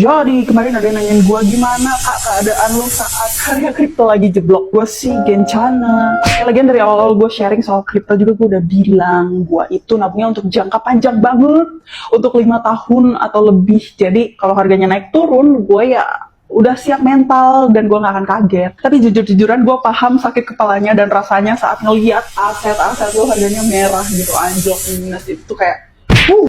Jadi kemarin ada yang nanyain gue gimana kak keadaan lo saat harga kripto lagi jeblok. Gue sih gencana. Lagian dari awal-awal gue sharing soal kripto juga gue udah bilang gue itu nabungnya untuk jangka panjang banget, untuk 5 tahun atau lebih. Jadi kalau harganya naik turun, gue ya udah siap mental dan gue gak akan kaget. Tapi jujur-jujuran gue paham sakit kepalanya dan rasanya saat ngeliat aset-aset lo harganya merah gitu, anjlok minus itu kayak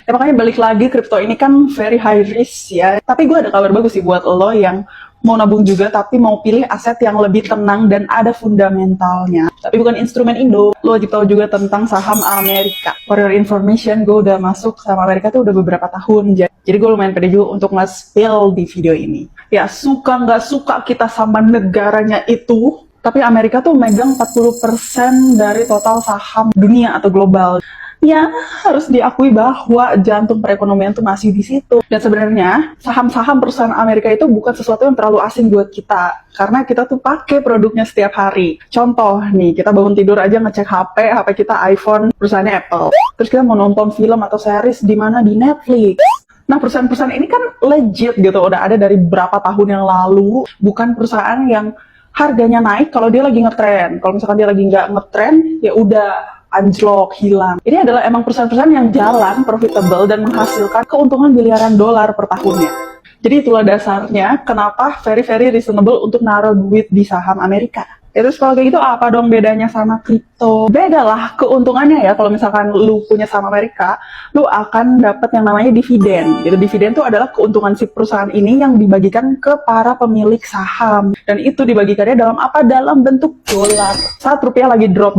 ya makanya balik lagi, kripto ini kan very high risk ya. Tapi gue ada kabar bagus sih buat lo yang mau nabung juga tapi mau pilih aset yang lebih tenang dan ada fundamentalnya. Tapi bukan instrumen Indo. Lo wajib tahu juga tentang saham Amerika. For your information, gue udah masuk saham Amerika tuh udah beberapa tahun. Jadi gue lumayan pede juga untuk nge-spill di video ini. Ya suka nggak suka kita sama negaranya itu, tapi Amerika tuh megang 40% dari total saham dunia atau global. Ya, harus diakui bahwa jantung perekonomian tuh masih di situ. Dan sebenarnya saham-saham perusahaan Amerika itu bukan sesuatu yang terlalu asing buat kita, karena kita tuh pakai produknya setiap hari. Contoh nih, kita bangun tidur aja ngecek HP kita iPhone, perusahaannya Apple. Terus kita mau nonton film atau series di mana? Di Netflix. Nah, perusahaan-perusahaan ini kan legit gitu, udah ada dari berapa tahun yang lalu, bukan perusahaan yang harganya naik kalau dia lagi ngetren. Kalau misalkan dia lagi nggak ngetren, ya udah anjlok, hilang. Ini adalah emang perusahaan-perusahaan yang jalan, profitable, dan menghasilkan keuntungan miliaran dolar per tahunnya. Jadi itulah dasarnya kenapa very reasonable untuk naruh duit di saham Amerika. Terus kalau kayak gitu apa dong bedanya sama kripto? Beda lah keuntungannya ya. Kalau misalkan lu punya saham Amerika, lu akan dapat yang namanya dividen. Gitu, dividen itu adalah keuntungan si perusahaan ini yang dibagikan ke para pemilik saham. Dan itu dibagikannya dalam apa? Dalam bentuk dolar. Saat rupiah lagi drop,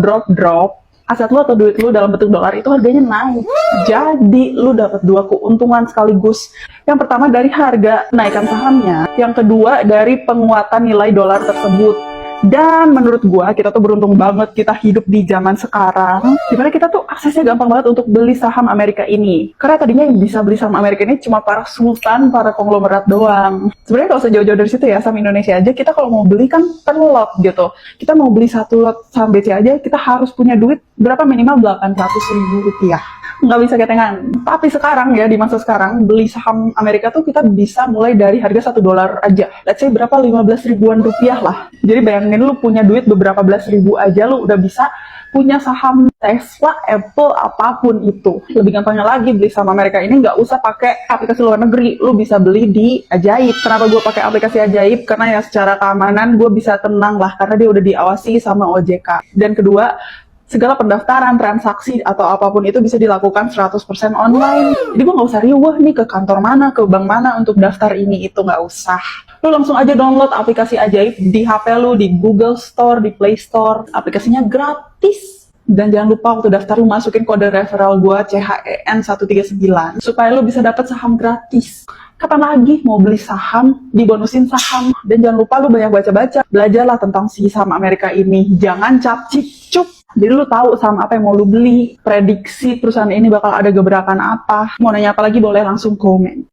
aset lu atau duit lu dalam bentuk dolar itu harganya naik. Jadi lu dapat dua keuntungan sekaligus. Yang pertama dari harga kenaikan sahamnya, yang kedua dari penguatan nilai dolar tersebut. Dan menurut gua kita tuh beruntung banget kita hidup di zaman sekarang dimana kita tuh aksesnya gampang banget untuk beli saham Amerika ini. Karena tadinya yang bisa beli saham Amerika ini cuma para sultan, para konglomerat doang. Sebenarnya kalau sejauh-jauh dari situ ya, saham Indonesia aja kita kalau mau beli kan per lot gitu. Kita mau beli satu lot saham BC aja kita harus punya duit berapa, minimal 800.000 rupiah. Nggak bisa ketengan. Tapi sekarang ya, di masa sekarang beli saham Amerika tuh kita bisa mulai dari harga $1 aja. Let's say berapa, 15 ribuan rupiah lah. Jadi bayangin lu punya duit beberapa belas ribu aja lu udah bisa punya saham Tesla, Apple, apapun itu. Lebih gampangnya lagi beli saham Amerika ini nggak usah pakai aplikasi luar negeri, lu bisa beli di Ajaib. Kenapa gue pakai aplikasi Ajaib? Karena ya secara keamanan gue bisa tenang lah, karena dia udah diawasi sama OJK. Dan kedua, segala pendaftaran, transaksi, atau apapun itu bisa dilakukan 100% online. Jadi gue nggak usah riuh nih ke kantor mana, ke bank mana untuk daftar ini, itu nggak usah. Lu langsung aja download aplikasi Ajaib di HP lu, di Google Store, di Play Store. Aplikasinya gratis. Dan jangan lupa waktu daftar lu masukin kode referral gue CHEN139 supaya lu bisa dapat saham gratis. Kapan lagi mau beli saham, dibonusin saham. Dan jangan lupa lu banyak baca-baca. Belajarlah tentang si saham Amerika ini. Jangan cap-cip-cup. Jadi lu tahu saham apa yang mau lu beli, prediksi perusahaan ini bakal ada gebrakan apa. Mau nanya apa lagi boleh langsung komen.